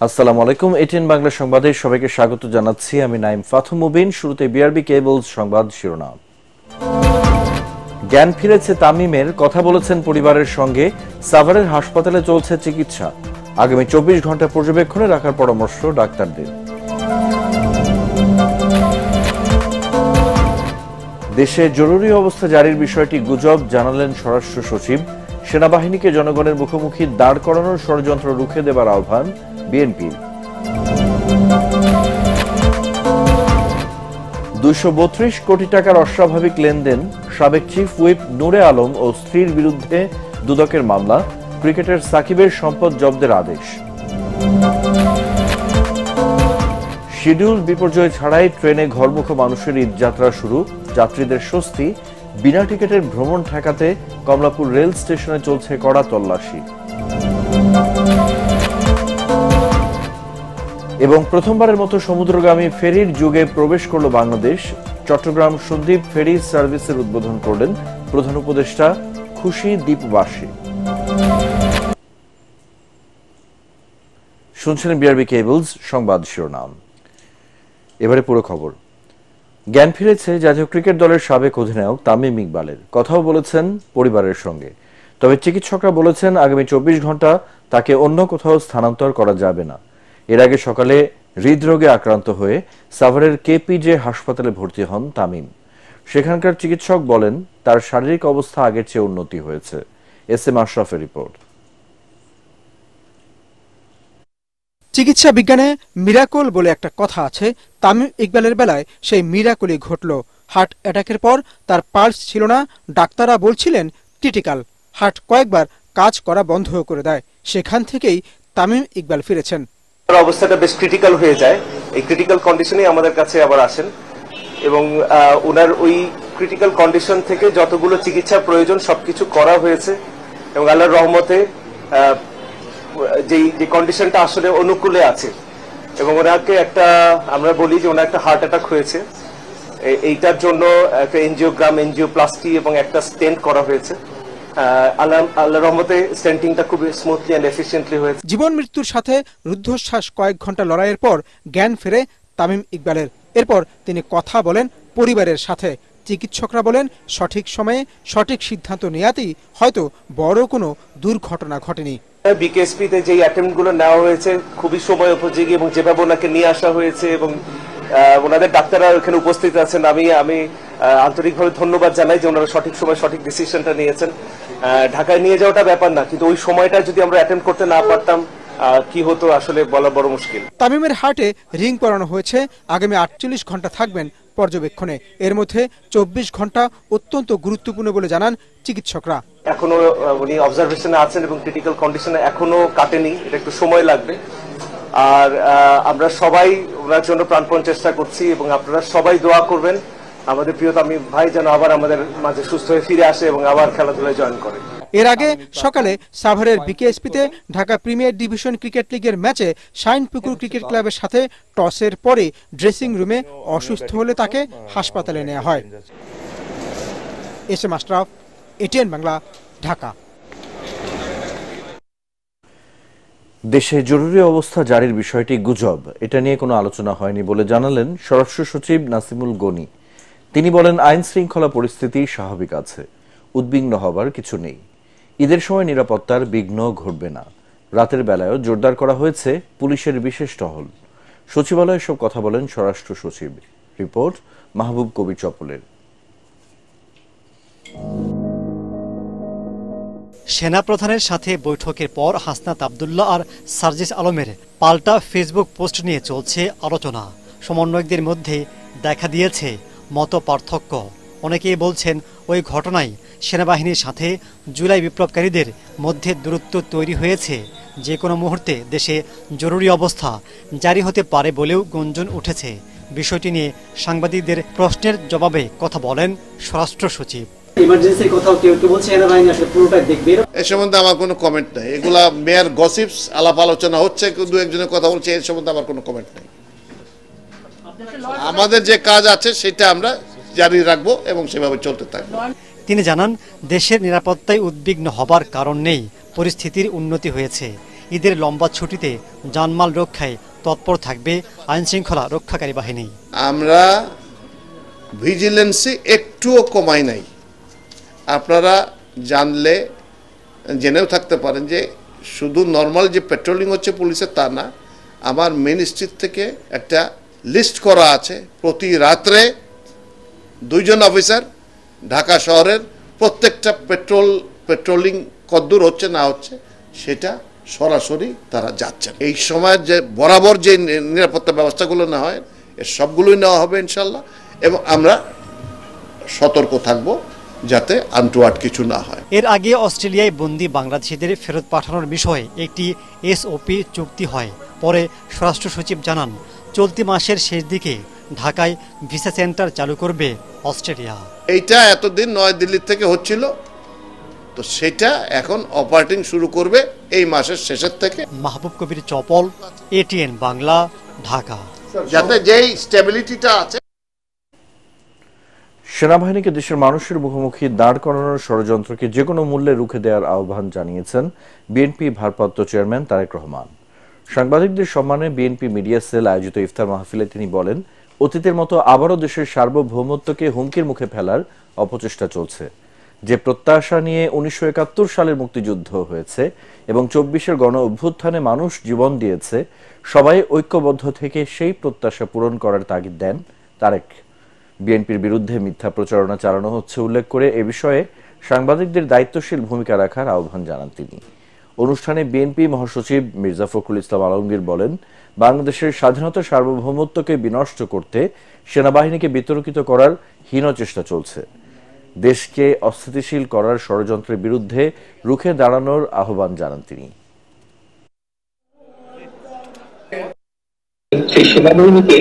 আসসালামু আলাইকুম। এটিএন বাংলা সংবাদে সবাইকে স্বাগত জানাচ্ছি। আমি নাইম ফাথু মুবিন। শুরুতে বিআরবি কেবলস সংবাদ শিরোনাম। জ্ঞান ফিরেছে তামিমের, কথা বলেছেন পরিবারের সঙ্গে। সাভারের হাসপাতালে চলছে চিকিৎসা। আগামী 24 ঘন্টা পর্যবেক্ষণে রাখার পরামর্শ ডাক্তারদের। দেশে জরুরি অবস্থা জারির বিষয়টি গুজব, জানালেন স্বরাষ্ট্র সচিব। সেনাবাহিনীকে জনগণের মুখোমুখি দাঁড় করানোর ষড়যন্ত্র রুখে দেবার আহ্বান বিএনপির। 232 কোটি টাকার অস্বাভাবিক লেনদেন, সাবেক চিফ হুইপ নূরে আলম ও স্ত্রীর বিরুদ্ধে দুদকের মামলা। ক্রিকেটার সাকিবের সম্পদ জব্দের আদেশ। শিডিউল বিপর্যয় ছাড়াই ট্রেনে ঘরমুখো মানুষের ঈদযাত্রা শুরু। যাত্রীদের স্বস্তি। বিনা টিকিটের ভ্রমণ ঠেকাতে কমলাপুর রেল স্টেশনে চলছে কড়া তল্লাশি। এবং প্রথমবারের মতো সমুদ্রগামী ফেরির যুগে প্রবেশ করল বাংলাদেশ। চট্টগ্রাম সন্দ্বীপ ফেরি সার্ভিসের উদ্বোধন করলেন প্রধান উপদেষ্টা খুশি দ্বীপবাসী। শুনছেন বিআরবি কেবলস সংবাদ শিরোনাম। এবারে পুরো খবর। জ্ঞান ফিরেছে জাতীয় ক্রিকেট দলের সাবেক অধিনায়ক তামিম ইকবালের, কথাও বলেছেন পরিবারের সঙ্গে। তবে চিকিৎসকরা বলেছেন আগামী 24 ঘন্টা তাকে অন্য কোথাও স্থানান্তর করা যাবে না। এর আগে সকালে হৃদরোগে আক্রান্ত হয়ে সাভারের কেপিজে হাসপাতালে ভর্তি হন তামিম। সেখানকার চিকিৎসক বলেন তার শারীরিক অবস্থা আগের চেয়ে উন্নতি হয়েছে। এস এম আশরাফের রিপোর্ট। চিকিৎসা বিজ্ঞানে মিরাকল বলে একটা কথা আছে। তামিম ইকবালের বেলায় সেই মিরাকলই ঘটল। হার্ট অ্যাটাকের পর তার পালস ছিল না। ডাক্তাররা বলছিলেন ক্রিটিক্যাল। হার্ট কয়েকবার কাজ করা বন্ধ করে দেয়। সেখান থেকেই তামিম ইকবাল ফিরেছেন। অবস্থাটা বেশ ক্রিটিক্যাল হয়ে যায়। এই ক্রিটিক্যাল কন্ডিশনে আমাদের কাছে আবার আসেন এবং ওনার ওই ক্রিটিক্যাল কন্ডিশন থেকে যতগুলো চিকিৎসা প্রয়োজন সবকিছু করা হয়েছে এবং আল্লাহর রহমতে যে কন্ডিশনটা আসলে অনুকূলে আছে এবং ওনাকে একটা আমরা বলি যে ওনার একটা হার্ট অ্যাটাক হয়েছে। এইটার জন্য একটা এনজিওগ্রাম, এনজিওপ্লাস্টি এবং একটা স্টেন্ট করা হয়েছে। আল্লাহর রহমতে স্টেন্টিংটা খুব স্মুথলি এন্ড এফিশিয়েন্টলি হয়েছে। জীবন মৃত্যুর সাথে রুদ্ধশ্বাস কয়েক ঘন্টা লড়াইয়ের পর জ্ঞান ফেরে তামিম ইকবালের। এরপর তিনি কথা বলেন পরিবারের সাথে। চিকিৎসকরা বলেন সঠিক সময়ে সঠিক সিদ্ধান্ত নেওয়াতেই হয়তো বড় কোনো দুর্ঘটনা ঘটেনি। বিকেএসপিতে যে অ্যাটেম্পট গুলো নেওয়া হয়েছে খুবই সময় উপযোগী এবং যেভাবে ওনাকে নিয়ে আসা হয়েছে এবং ওনাদের ডাক্তাররা ওখানে উপস্থিত আছেন, আমি আন্তরিকভাবে ধন্যবাদ জানাই যে ওনারা সঠিক সময় সঠিক ডিসিশনটা নিয়েছেন। ঢাকায় নিয়ে যাওয়াটা ব্যাপার না, কিন্তু ওই সময়টা যদি আমরা অ্যাটেম্প করতে না পারতাম কি হতো আসলে বলা বড় মুশকিল। তামিমের হার্টে রিং পরানো হয়েছে। আগামী 48 ঘন্টা থাকবেন পর্যবেক্ষণে। এর মধ্যে 24 ঘন্টা অত্যন্ত গুরুত্বপূর্ণ বলে জানান চিকিৎসকরা। এখনো উনি অবজারভেশনে আছেন এবং ক্রিটিক্যাল কন্ডিশনে এখনো কাটেনি, এটা একটু সময় লাগবে। আর আমরা সবাই ওনার জন্য প্রাণপণ চেষ্টা করছি এবং আপনারা সবাই দোয়া করবেন আমাদের প্রিয় তামিম ভাই যেন আবার আমাদের মাঝে সুস্থ হয়ে ফিরে আসে এবং আবার খেলাধুলায় জয়েন করে। এর আগে সকালে সাভারের বিকেএসপিতে ঢাকা প্রিমিয়ার ডিভিশন ক্রিকেট লিগের ম্যাচে শাইনপুকুর ক্রিকেট ক্লাবের সাথে টসের পরে ড্রেসিং রুমে অসুস্থ হলে তাকে হাসপাতালে নেওয়া হয়। S M Ashraf, ATN Bangla, Dhaka. দেশে জরুরি অবস্থা জারির বিষয়টি গুজব, এটা নিয়ে কোনো আলোচনা হয়নি বলে জানালেন স্বরাষ্ট্র সচিব নাসিমুল গনি। তিনি বলেন আইন শৃঙ্খলা পরিস্থিতি স্বাভাবিক আছে, উদ্বিগ্ন হবার কিছু নেই। ঈদের সময় নিরাপত্তার বিঘ্ন ঘটবে না। রাতের বেলায়ও জোরদার করা হয়েছে পুলিশের বিশেষ টহল। সচিবালয়ে সব কথা বলেন স্বরাষ্ট্র সচিব। রিপোর্ট মাহবুব কবির চপলের। সেনাপ্রধানের সাথে বৈঠকের পর হাসনাত আবদুল্লাহ আর সার্জিস আলমের পাল্টা ফেসবুক পোস্ট নিয়ে চলছে আলোচনা। সমন্বয়কদের মধ্যে দেখা দিয়েছে মত পার্থক্য। অনেকেই বলছেন ওই ঘটনায় সেনাবাহিনীর সাথে জুলাই বিপ্লবকারীদের মধ্যে দূরত্ব তৈরি হয়েছে। যে কোনো মুহূর্তে দেশে জরুরি অবস্থা জারি হতে পারে বলেও গুঞ্জন উঠেছে। বিষয়টি নিয়ে সাংবাদিকদের প্রশ্নের জবাবে কথা বলেন স্বরাষ্ট্র সচিব। ইমার্জেন্সি কোথাও কেউ বলছে সেনাবাহিনী আসলে পুরোটাই দেখবে, এ সম্বন্ধে আমার কোনো কমেন্ট নাই। এগুলা মেয়ার গসিপস, আলাপ আলোচনা হচ্ছে, দু একজনের কথা বলছে, এর সম্বন্ধে আমার কোনো কমেন্ট নাই। আমাদের যে কাজ আছে সেটা আমরা জারি রাখবো এবং সেভাবে চলতে থাকবো। তিনি জানান দেশের নিরাপত্তায় উদ্বিগ্ন হবার কারণ নেই, পরিস্থিতির উন্নতি হয়েছে। ঈদের লম্বা ছুটিতে জানমাল রক্ষায় তৎপর থাকবে আইনশৃঙ্খলা রক্ষাকারী বাহিনী। আমরা ভিজিলেন্সি একটুও কমাই নাই। আপনারা জানলে জেনেও থাকতে পারেন যে শুধু নর্মাল যে পেট্রোলিং হচ্ছে পুলিশের তা না, আমার মেন স্ট্রিট থেকে একটা লিস্ট করা আছে, প্রতি রাত্রে 2 জন অফিসার ঢাকা শহরের প্রত্যেকটা পেট্রোলিং কদ্দূর হচ্ছে না হচ্ছে সেটা সরাসরি তারা যাচ্ছেন। এই সময় যে বরাবর যে নিরাপত্তা ব্যবস্থাগুলো নেওয়া হয় এর সবগুলোই নেওয়া হবে ইনশাল্লাহ, এবং আমরা সতর্ক থাকব যাতে আনটুয়ার্ড কিছু না হয়। এর আগে অস্ট্রেলিয়ায় বন্দী বাংলাদেশিদের ফেরত পাঠানোর বিষয়ে একটি এসওপি চুক্তি হয়। পরে স্বরাষ্ট্র সচিব জানান, চলতি মাসের শেষ দিকে ঢাকায় ভিসা সেন্টার চালু করবে অস্ট্রেলিয়া। এইটা এতদিন নয়াদিল্লি থেকে হচ্ছিল, তো সেটা এখন অপারেটিং শুরু করবে এই মাসের শেষের থেকে। মাহবুব কবির চপল, এটিএন বাংলা, ঢাকা। যাতে যেই স্টেবিলিটিটা আছে। সেনাবাহিনীকে দেশের মানুষের মুখোমুখি দাঁড় করানোর ষড়যন্ত্রকে যে কোনো মূল্যে রুখে দেওয়ার আহ্বান জানিয়েছেন বিএনপি ভারপ্রাপ্ত চেয়ারম্যান তারেক রহমান। সাংবাদিকদের সম্মানে বিএনপি মিডিয়া সেল আয়োজিত ইফতার মাহফিলে তিনি বলেন, অতীতের মতো আবারও দেশের সার্বভৌমত্বকে হুমকির মুখে ফেলার অপচেষ্টা চলছে। যে প্রত্যাশা নিয়ে 1971 সালের মুক্তিযুদ্ধ হয়েছে এবং 24-এর গণ অভ্যুত্থানে মানুষ জীবন দিয়েছে, সবাই ঐক্যবদ্ধ থেকে সেই প্রত্যাশা পূরণ করার তাগিদ দেন তারেক। বিএনপির বিরুদ্ধে মিথ্যা প্রচারণা চালানো হচ্ছে উল্লেখ করে এ বিষয়ে সাংবাদিকদের দায়িত্বশীল ভূমিকা রাখার আহ্বান জানান তিনি। অনুষ্ঠানে বিএনপি মহাসচিব মির্জা ফখরুল ইসলাম আলমগীর বলেন, বাংলাদেশের স্বাধীনতা সার্বভৌমত্বকে বিনষ্ট করতে সেনাবাহিনীকে বিতর্কিত করার হীন চেষ্টা চলছে। দেশকে অস্থিতিশীল করার ষড়যন্ত্রের বিরুদ্ধে রুখে দাঁড়ানোর আহ্বান জানান তিনি। সেনাবাহিনীকে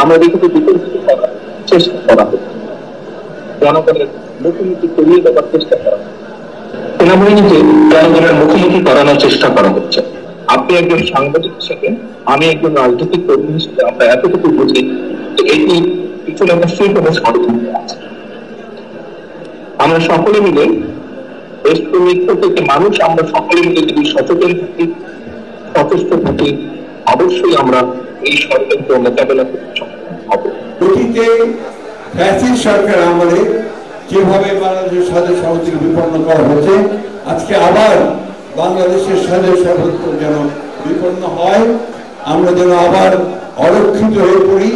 আমাদের বিতর্কিত করার চেষ্টা করা হচ্ছে, জনগণের মুখোমুখি করিয়ে দেওয়ার চেষ্টা করা হচ্ছে, সেনাবাহিনীকে জনগণের মুখোমুখি করানোর চেষ্টা করা হচ্ছে। আপনি একজন সাংবাদিক হিসেবে, আমি একজন রাজনৈতিক কর্মী হিসেবে আমরা এতটুকু বুঝি যে এটি পিছনে অবশ্যই কোনো ষড়যন্ত্র আছে। আমরা সকলে মিলে দেশপ্রেমিক থেকে মানুষ, আমরা সকলে মিলে যদি সচেতন থাকি, সচেষ্ট থাকি, অবশ্যই আমরা এই ষড়যন্ত্র মোকাবেলা করতে সক্ষম হব। অতীতে ফ্যাসিস্ট সরকার আমলে যেভাবে বাংলাদেশের স্বাধীন সার্বভৌমত্ব বিপন্ন করা হয়েছে, আজকে আবার বাংলাদেশের স্বাধীন সার্বভৌমত্ব যেন বিপন্ন হয়, আমরা যেন আবার অরক্ষিত হয়ে পড়ি।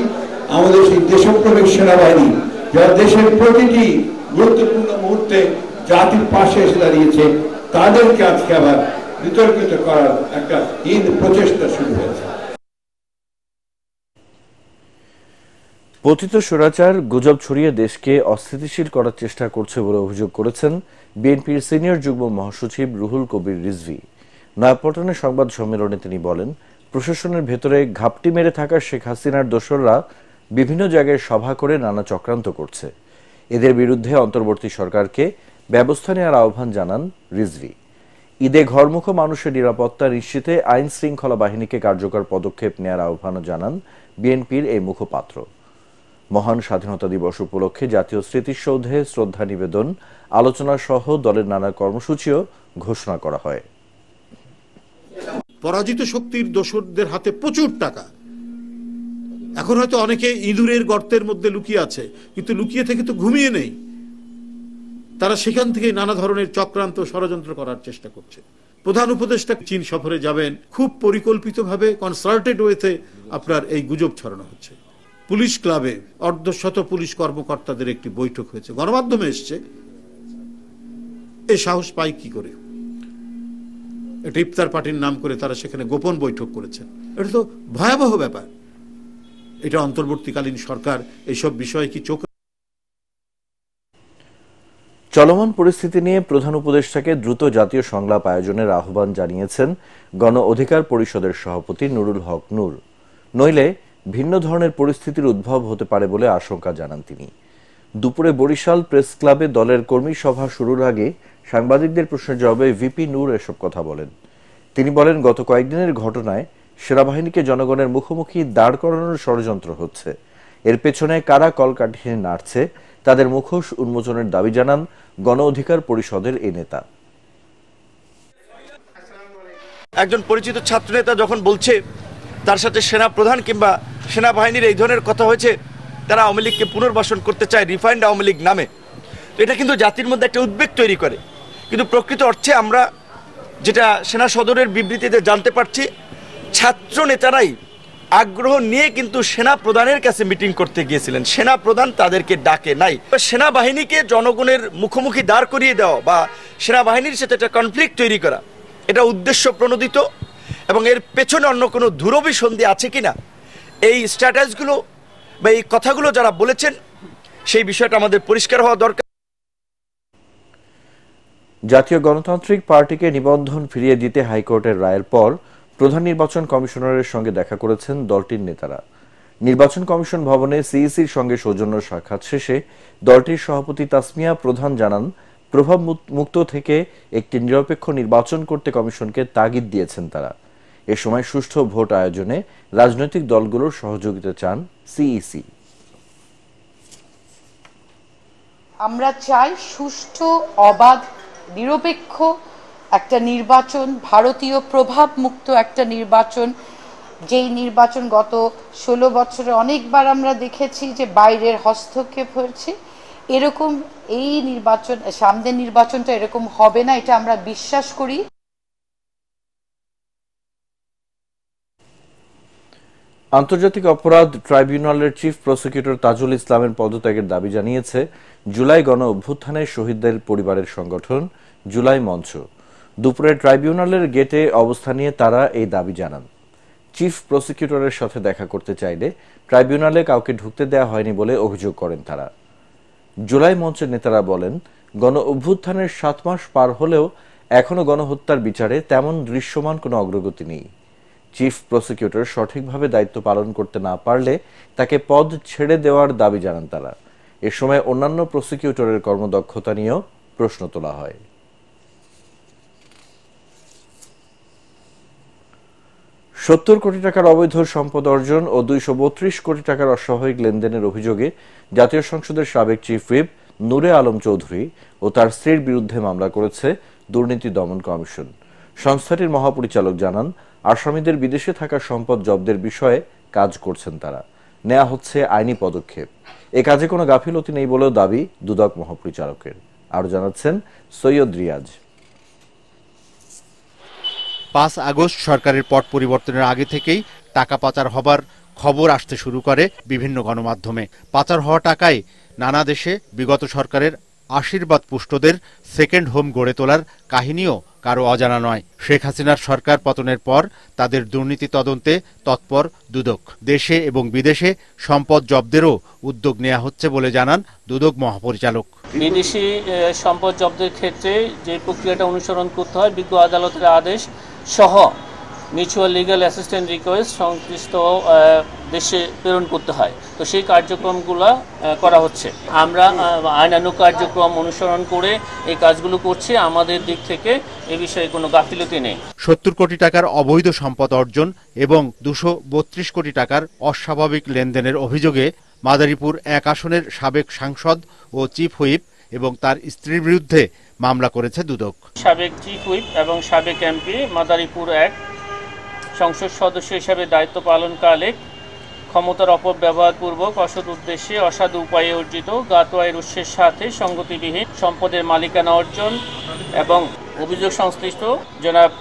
আমাদের সেই দেশপ্রেমিক সেনাবাহিনী যারা দেশের প্রতিটি গুরুত্বপূর্ণ মুহূর্তে জাতির পাশে এসে দাঁড়িয়েছে, তাদেরকে আজকে আবার বিতর্কিত করার একটা হীন প্রচেষ্টা শুরু হয়েছে। পতিত স্বৈরাচার গুজব ছড়িয়ে দেশকে অস্থিতিশীল করার চেষ্টা করছে বলে অভিযোগ করেছেন বিএনপির সিনিয়র যুগ্ম মহাসচিব রুহুল কবির রিজভী। নয়াপল্টনে সংবাদ সম্মেলনে তিনি বলেন, প্রশাসনের ভেতরে ঘাপটি মেরে থাকা শেখ হাসিনার দোসররা বিভিন্ন জায়গায় সভা করে নানা চক্রান্ত করছে। এদের বিরুদ্ধে অন্তর্বর্তী সরকারকে ব্যবস্থা নেওয়ার আহ্বান জানান রিজভী। ঈদে ঘরমুখো মানুষের নিরাপত্তা নিশ্চিতে আইন শৃঙ্খলা বাহিনীকে কার্যকর পদক্ষেপ নেওয়ার আহ্বানও জানান বিএনপির এই মুখপাত্র। মহান স্বাধীনতা দিবস উপলক্ষে জাতীয় স্মৃতিসৌধে শ্রদ্ধা নিবেদন, আলোচনা সহ দলের নানা কর্মসূচিও ঘোষণা করা হয়। পরাজিত শক্তির দোসরদের হাতে প্রচুর টাকা, এখন হয়তো অনেকে ইঁদুরের গর্তের মধ্যে লুকিয়ে আছে, কিন্তু লুকিয়ে থেকে তো ঘুমিয়ে নেই। তারা সেখান থেকে নানা ধরনের চক্রান্ত ষড়যন্ত্র করার চেষ্টা করছে। প্রধান উপদেষ্টা চীন সফরে যাবেন, খুব পরিকল্পিতভাবে কনসাল্টেড ওয়েতে আপনার এই গুজব ছড়ানো হচ্ছে। পুলিশ ক্লাবে অর্ধশত পুলিশ কর্মকর্তাদের একটি বৈঠক হয়েছে, গণমাধ্যমে এসছে। এই সাহস পায় কি করে? একটা ইফতার পার্টির নাম করে তারা সেখানে গোপন বৈঠক করেছেন। এটা তো ভয়াবহ ব্যাপার। এটা অন্তর্বর্তীকালীন সরকার এইসব বিষয়ে কি চোখ? চলমান পরিস্থিতি নিয়ে প্রধান উপদেষ্টাকে দ্রুত জাতীয় সংলাপ আয়োজনের আহ্বান জানিয়েছেন গণ অধিকার পরিষদের সভাপতি নুরুল হক নূর। নইলে ভিন্ন ধরনের পরিস্থিতির উদ্ভব হতে পারে বলে আশঙ্কা জানান তিনি। দুপুরে বরিশাল প্রেস ক্লাবে দলের কর্মী সভা শুরুর আগে সাংবাদিকদের প্রশ্নের জবাবে ভিপি নূর এসব কথা বলেন। তিনি বলেন, গত কয়েকদিনের ঘটনায় সেনাবাহিনীকে জনগণের মুখোমুখি দাঁড় করানোর ষড়যন্ত্র হচ্ছে। এর পেছনে কারা কলকাঠি নাড়ছে তাদের মুখোশ উন্মোচনের দাবি জানান গণ অধিকার পরিষদের এই নেতা। একজন পরিচিত ছাত্রনেতা যখন বলছে তার সাথে সেনা প্রধান কিংবা সেনাবাহিনীর এই ধরনের কথা হয়েছে, তারা আওয়ামী লীগকে পুনর্বাসন করতে চায় রিফাইন্ড আওয়ামী লীগ নামে, তো এটা কিন্তু জাতির মধ্যে একটা উদ্বেগ তৈরি করে। কিন্তু প্রকৃত অর্থে আমরা যেটা সেনা সদরের বিবৃতিতে জানতে পারছি, ছাত্র নেতারাই আগ্রহ নিয়ে কিন্তু সেনা প্রধানের কাছে মিটিং করতে গিয়েছিলেন, সেনা প্রধান তাদেরকে ডাকে নাই। সেনাবাহিনীকে জনগণের মুখোমুখি দাঁড় করিয়ে দেওয়া বা সেনাবাহিনীর সাথে একটা কনফ্লিক্ট তৈরি করা, এটা উদ্দেশ্য প্রণোদিত এবং এর পেছনে অন্য কোনো ধুরভিসন্ধি আছে কিনা, এই স্ট্র্যাটেজিগুলো বা এই কথাগুলো যারা বলেছেন সেই বিষয়টা আমাদের পরিষ্কার হওয়া দরকার। জাতীয় গণতান্ত্রিক পার্টিকে নিবন্ধন ফিরিয়ে দিতে হাইকোর্টের রায়ের পর প্রধান নির্বাচন কমিশনারের সঙ্গে দেখা করেছেন দলটির নেতারা। নির্বাচন কমিশন ভবনে সিইসির সঙ্গে সৌজন্য সাক্ষাৎ শেষে দলটির সভাপতি তাসমিয়া প্রধান জানান, প্রভাব মুক্ত থেকে একটি নিরপেক্ষ নির্বাচন করতে কমিশনকে তাগিদ দিয়েছেন তারা। এ সময় সুষ্ঠু ভোট আয়োজনে রাজনৈতিক দলগুলোর সহযোগিতা চান সিইসি। আমরা চাই সুষ্ঠু, অবাধ, নিরপেক্ষ একটা নির্বাচন, ভারতীয় প্রভাব মুক্ত একটা নির্বাচন, যেই নির্বাচন গত 16 বছরে অনেকবার আমরা দেখেছি যে বাইরের হস্তক্ষেপ হয়েছে। এরকম এই নির্বাচন, সামনের নির্বাচনটা এরকম হবে না, এটা আমরা বিশ্বাস করি। আন্তর্জাতিক অপরাধ ট্রাইব্যুনালের চিফ প্রসিকিউটর তাজুল ইসলামের পদত্যাগের দাবি জানিয়েছে জুলাই গণ অভ্যুত্থানের শহীদদের পরিবারের সংগঠন জুলাই মঞ্চ। দুপুরে ট্রাইব্যুনালের গেটে অবস্থান নিয়ে তারা এই দাবি জানান। চিফ প্রসিকিউটরের সাথে দেখা করতে চাইলে ট্রাইব্যুনালে কাউকে ঢুকতে দেওয়া হয়নি বলে অভিযোগ করেন তারা। জুলাই মঞ্চের নেতারা বলেন, গণ অভ্যুত্থানের 7 মাস পার হলেও এখনো গণহত্যার বিচারে তেমন দৃশ্যমান কোনো অগ্রগতি নেই। চিফ প্রসিকিউটর সঠিকভাবে দায়িত্ব পালন করতে না পারলে তাকে পদ ছেড়ে দেওয়ার দাবি জানান তারা। এ সময় অন্যান্য প্রসিকিউটরের কর্মদক্ষতা নিয়েও প্রশ্ন তোলা হয়। $70 কোটি টাকার অবৈধ সম্পদ অর্জন ও 232 কোটি টাকার অস্বাভাবিক লেনদেনের অভিযোগে জাতীয় সংসদের সাবেক চিফ হুইপ নূরে আলম চৌধুরী ও তার স্ত্রীর বিরুদ্ধে মামলা করেছে দুর্নীতি দমন কমিশন। সংস্থাটির মহাপরিচালক জানান, আসামিদের বিদেশে থাকা সম্পদ জব্দের বিষয়ে কাজ করছেন তারা। নেওয়া হচ্ছে আইনি পদক্ষেপ। এ কাজে কোনো গাফিলতি নেই বলেও দাবি দুদক মহাপরিচালকের। আরও জানাচ্ছেন সৈয়দ রিয়াজ। 5 আগস্ট সরকারের পট পরিবর্তনের আগে থেকেই টাকা পাচার হবার খবর আসতে শুরু করে বিভিন্ন গণমাধ্যমে। পাচার হওয়া টাকায় নানা দেশে বিগত সরকারের আশীর্বাদ পুষ্টদের সেকেন্ড হোম গড়ে তোলার কাহিনীও কারো অজানা নয়। শেখ হাসিনার সরকার পতনের পর তাদের দুর্নীতি তদন্তে তৎপর দুদক। দেশে এবং বিদেশে সম্পদ জব্দেরও উদ্যোগ নেওয়া হচ্ছে বলে জানান দুদক মহাপরিচালক। বিদেশি সম্পদ জব্দের ক্ষেত্রে যে প্রক্রিয়াটা অনুসরণ করতে হয়, বিজ্ঞ আদালতের আদেশ সহ মিউচুয়াল লিগ্যাল অ্যাসিস্ট্যান্ট রিকোয়েস্ট সংশ্লিষ্ট দেশে প্রেরণ করতে হয়। তো সেই কার্যক্রমগুলো করা হচ্ছে। আমরা আইনানু কার্যক্রম অনুসরণ করে এই কাজগুলো করছি। আমাদের দিক থেকে এ বিষয়ে কোনো গাফিলতি নেই। 70 কোটি টাকার অবৈধ সম্পদ অর্জন এবং 232 কোটি টাকার অস্বাভাবিক লেনদেনের অভিযোগে মাদারীপুর 1 আসনের সাবেক সাংসদ ও চিফ হুইপ এবং তার স্ত্রীর বিরুদ্ধে মামলা করেছে দুদক। সাবেক চিফ হুইপ এবং সাবেক এমপি মাদারীপুর 1 সংসদ সদস্য হিসাবে দায়িত্ব পালনকালে ক্ষমতার অপব্যবহারপূর্বক অসৎ উদ্দেশ্যে অসাধু উপায়ে অর্জিত জ্ঞাত আয়ের উৎসের সাথে সঙ্গতিবিহীন সম্পদের মালিকানা অর্জন এবং অভিযোগ সংশ্লিষ্ট জনাব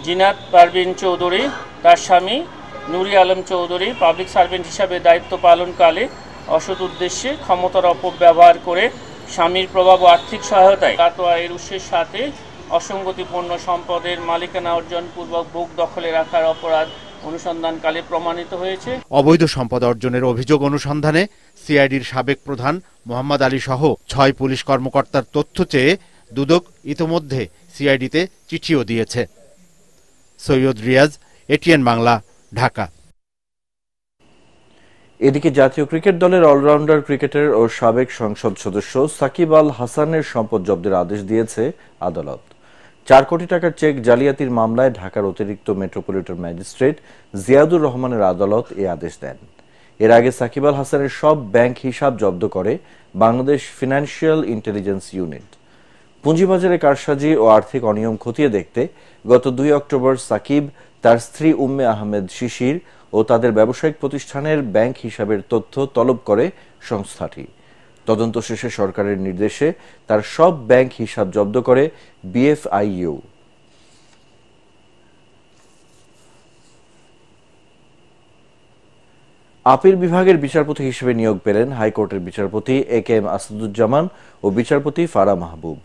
জিনাত পারভিন চৌধুরী, তার স্বামী নুরি আলম চৌধুরী পাবলিক সার্ভেন্ট হিসাবে দায়িত্ব পালনকালে অসৎ উদ্দেশ্যে ক্ষমতার অপব্যবহার করে স্বামীর প্রভাব ও আর্থিক সহায়তায় জ্ঞাত আয়ের উৎসের সাথে অসঙ্গতিপূর্ণ সম্পদের মালিকানা অর্জন পূর্বক বুক দখলে রাখার অপরাধ অনুসন্ধানকালে প্রমাণিত হয়েছে। অবৈধ সম্পদ অর্জনের অভিযোগ অনুসন্ধানে সিআইডির সাবেক প্রধান মোহাম্মদ আলী সহ 6 পুলিশ কর্মকর্তার তথ্য চেয়ে দুদক ইতোমধ্যে সিআইডিতে চিঠিও দিয়েছে। সৈয়দ রিয়াজ, এটিএন বাংলা, ঢাকা। এদিকে জাতীয় ক্রিকেট দলের অলরাউন্ডার ক্রিকেটার ও সাবেক সংসদ সদস্য সাকিব আল হাসানের সম্পদ জব্দের আদেশ দিয়েছে আদালত। 4 কোটি টাকার চেক জালিয়াতির মামলায় ঢাকার অতিরিক্ত মেট্রোপলিটন ম্যাজিস্ট্রেট জিয়াদুর রহমানের আদালত এই আদেশ দেন। এর আগে সাকিব আল হাসানের সব ব্যাংক হিসাব জব্দ করে বাংলাদেশ ফিনান্সিয়াল ইন্টেলিজেন্স ইউনিট। পুঁজিবাজারে কারসাজি ও আর্থিক অনিয়ম খতিয়ে দেখতে গত 2 অক্টোবর সাকিব, তার স্ত্রী উম্মে আহমেদ শিশির ও তাদের ব্যবসায়িক প্রতিষ্ঠানের ব্যাংক হিসাবের তথ্য তলব করে সংস্থাটি। তদন্ত শেষে সরকারের নির্দেশে তার সব ব্যাংক হিসাব জব্দ করে বিএফআইইউ। আপিল বিভাগের বিচারপতি হিসেবে নিয়োগ পেলেন হাইকোর্টের বিচারপতি একেএম আসাদুজ্জামান ও বিচারপতি ফারা মাহবুব।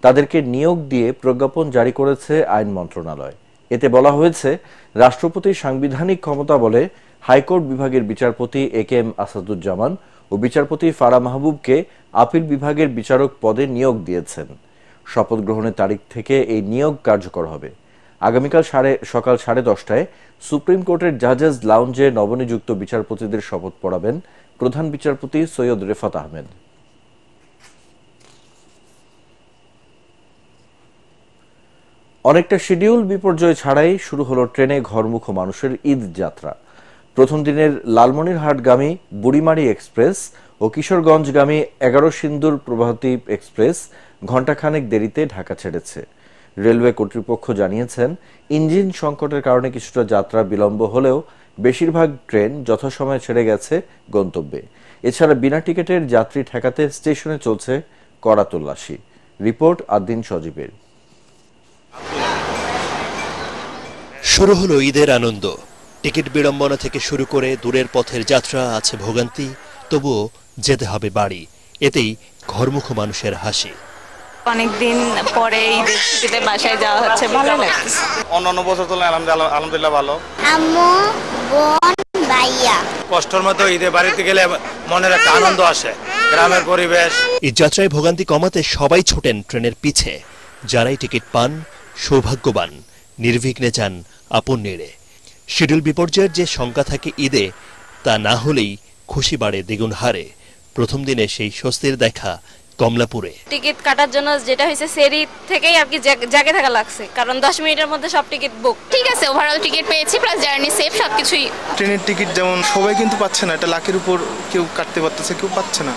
তাদেরকে নিয়োগ দিয়ে প্রজ্ঞাপন জারি করেছে আইন মন্ত্রণালয়। এতে বলা হয়েছে, রাষ্ট্রপতির সাংবিধানিক ক্ষমতা বলে হাইকোর্ট বিভাগের বিচারপতি একেএম আসাদুজ্জামান ও বিচারপতি ফারা মাহবুবকে আপিল বিভাগের বিচারক পদে নিয়োগ দিয়েছেন। শপথ গ্রহণের তারিখ থেকে এই নিয়োগ কার্যকর হবে। আগামীকাল সকাল 10:30টায় সুপ্রিম কোর্টের জাজেস লাউঞ্জে নবনিযুক্ত বিচারপতিদের শপথ পড়াবেন প্রধান বিচারপতি সৈয়দ রেফাত আহমেদ। অনেকটা শিডিউল বিপর্যয় ছাড়াই শুরু হলো ট্রেনে ঘরমুখো মানুষের ঈদ যাত্রা। প্রথম দিনের লালমনিরহাটগামী বুড়িমারি এক্সপ্রেস ও কিশোরগঞ্জগামী 11 সিন্দুর প্রভাতী এক্সপ্রেস ঘণ্টাখানেক দেরিতে ঢাকা ছেড়েছে। রেলওয়ে কর্তৃপক্ষ জানিয়েছেন, ইঞ্জিন সংকটের কারণে কিছুটা যাত্রা বিলম্ব হলেও বেশিরভাগ ট্রেন যথাসময়ে ছেড়ে গেছে গন্তব্যে। এছাড়া বিনা টিকিটের যাত্রী ঠেকাতে স্টেশনে চলছে কড়া তল্লাশি। রিপোর্ট আদ্দিন সজীবের। শুরু হলো ঈদের আনন্দ। টিকিট বিড়ম্বনা থেকে শুরু করে দূরের পথের যাত্রা, আছে ভোগান্তি, তবুও যেতে হবে বাড়ি। এতেই ঘরমুখো মানুষের হাসি। অনেকদিন পরে ঈদের ছুটিতে বাসায় যাওয়া হচ্ছে, ভালো লাগছে। অন্যান্য বছর তুলনায় আলহামদুলিল্লাহ ভালো। আম্মু, বোন, ভাইয়া। কষ্টের মতো ঈদে বাড়িতে গেলে মনের একটা আনন্দ আসে, গ্রামের পরিবেশ। ঈদ যাত্রায় ভোগান্তি কমাতে সবাই ছোটেন ট্রেনের পিছে। যারাই টিকিট পান সৌভাগ্যবান, নির্বিঘ্নে যান আপন নেড়ে। শিডিউল বিপর্যয়ের যে শঙ্কা থাকে ঈদে, তা না হলেই খুশি বাড়ে দ্বিগুণ হারে। প্রথম দিনে সেই স্বস্তির দেখা কমলাপুরে। টিকিট কাটার জন্য যেটা হয়েছে সেরি থেকেই আর কি জাগে থাকা লাগছে, কারণ 10 মিনিটের মধ্যে সব টিকিট বুক। ঠিক আছে, ওভারঅল টিকিট পেয়েছি, প্লাস জার্নি সেফ, সবকিছুই। ট্রেনের টিকিট যেমন সবাই কিন্তু পাচ্ছে না, এটা লাখের উপর কেউ কাটতে পারতেছে, কেউ পাচ্ছে না।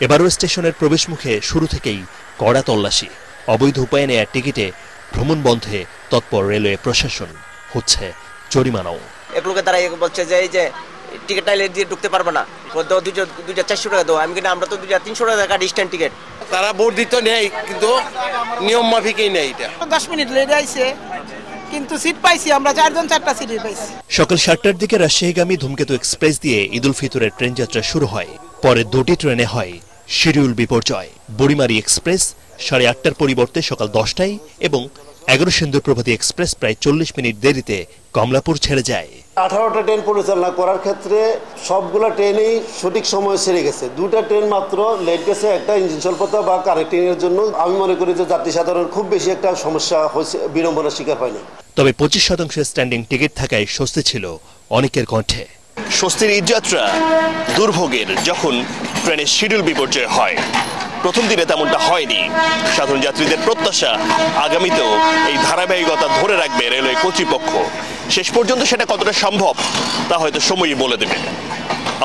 এবারও স্টেশনের প্রবেশ মুখে শুরু থেকেই কড়া তল্লাশি। অবৈধ উপায়ে নেয়া টিকিটে ভ্রমণ বন্ধে তৎপর রেলওয়ে প্রশাসন। হচ্ছে জরিমানাও। এগুলোকে তারা বলছে যে এই যে টিকিট টাইলে দিয়ে ঢুকতে পারবে না, 2,400 টাকা দাও। আমি কিন্তু আমরা তো 2,300 টাকা কাটি স্ট্যান্ড টিকিট। তারা বর্ধিত নেই, কিন্তু নিয়ম মাফিকই নেই। এটা 10 মিনিট লেট আইছে, কিন্তু সিট পাইছি আমরা 4 জন 4টা সিট পাইছি। সকাল 7টার দিকে রাজশাহীগামী ধূমকেতু এক্সপ্রেস দিয়ে ঈদুল ফিতরের ট্রেন যাত্রা শুরু হয়। পরে দুটি ট্রেনে হয় শিডিউল বিপর্যয়। বুড়িমারি এক্সপ্রেস 8:30টার পরিবর্তে সকাল 10টায় এবং 11 সিন্দুর প্রভাতী এক্সপ্রেস প্রায় 40 মিনিট দেরিতে কমলাপুর ছেড়ে যায়। 18টা ট্রেন পরিচালনা করার ক্ষেত্রে সবগুলো ট্রেনই সঠিক সময়ে ছেড়ে গেছে। 2টা ট্রেন মাত্র লেট গেছে, একটা ইঞ্জিন স্বল্পতা বা কানেক্টিং এর জন্য। আমি মনে করি যে যাত্রী সাধারণ খুব বেশি একটা সমস্যা হয়েছে, বিড়ম্বনার শিকার হয়নি। তবে 25% স্ট্যান্ডিং টিকিট থাকায় স্বস্তি ছিল অনেকের কণ্ঠে। স্বস্তির ঈদযাত্রা দুর্ভোগের যখন ট্রেনের শিডিউল বিপর্যয় হয়। প্রথম দিনে তেমনটা হয়নি। সাধারণ যাত্রীদের প্রত্যাশা, আগামীতেও এই ধারাবাহিকতা ধরে রাখবে রেলওয়ে কর্তৃপক্ষ। শেষ পর্যন্ত সেটা কতটা সম্ভব তা হয়তো সময়ই বলে দেবে।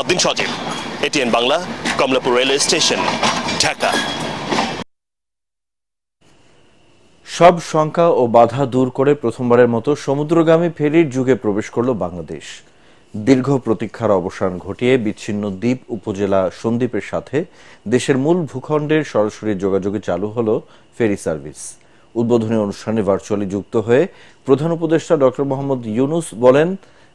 আদ্দিন Sajib, ATN Bangla, Kamalapur railway station, Dhaka. সব শঙ্কা ও বাধা দূর করে প্রথমবারের মতো সমুদ্রগামী ফেরির যুগে প্রবেশ করল বাংলাদেশ। দীর্ঘ প্রতীক্ষার অবসান ঘটিয়ে বিচ্ছিন্ন দ্বীপ উপজেলা সন্দ্বীপের সাথে দেশের মূল ভূখণ্ডের সরাসরি যোগাযোগে চালু হলো ফেরি সার্ভিস। উদ্বোধনী অনুষ্ঠানে ভার্চুয়ালি যুক্ত হয়ে প্রধান উপদেষ্টা ডক্টর মোহাম্মদ ইউনূস বলেন,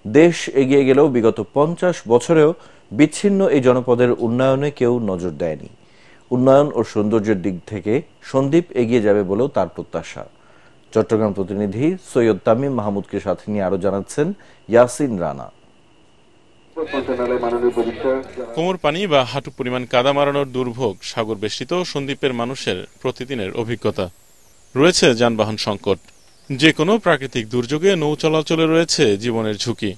দেশ এগিয়ে গেলেও বিগত 50 বছরেও বিচ্ছিন্ন এই জনপদের উন্নয়নে কেউ নজর দেয়নি। উন্নয়ন ও সৌন্দর্যের দিক থেকে সন্দ্বীপ এগিয়ে যাবে বলেও তার প্রত্যাশা। চট্টগ্রাম প্রতিনিধি সৈয়দ তামিম মাহমুদকে সাথে নিয়ে আরো জানাচ্ছেন ইয়াসিন রানা। কোমর পানি বা হাঁটু পরিমাণ কাদা মারানোর দুর্ভোগ সাগর বেষ্টিত সন্দ্বীপের মানুষের প্রতিদিনের অভিজ্ঞতা। রয়েছে যানবাহন সংকট, যে কোনো প্রাকৃতিক দুর্যোগে নৌ চলাচলে রয়েছে জীবনের ঝুঁকি।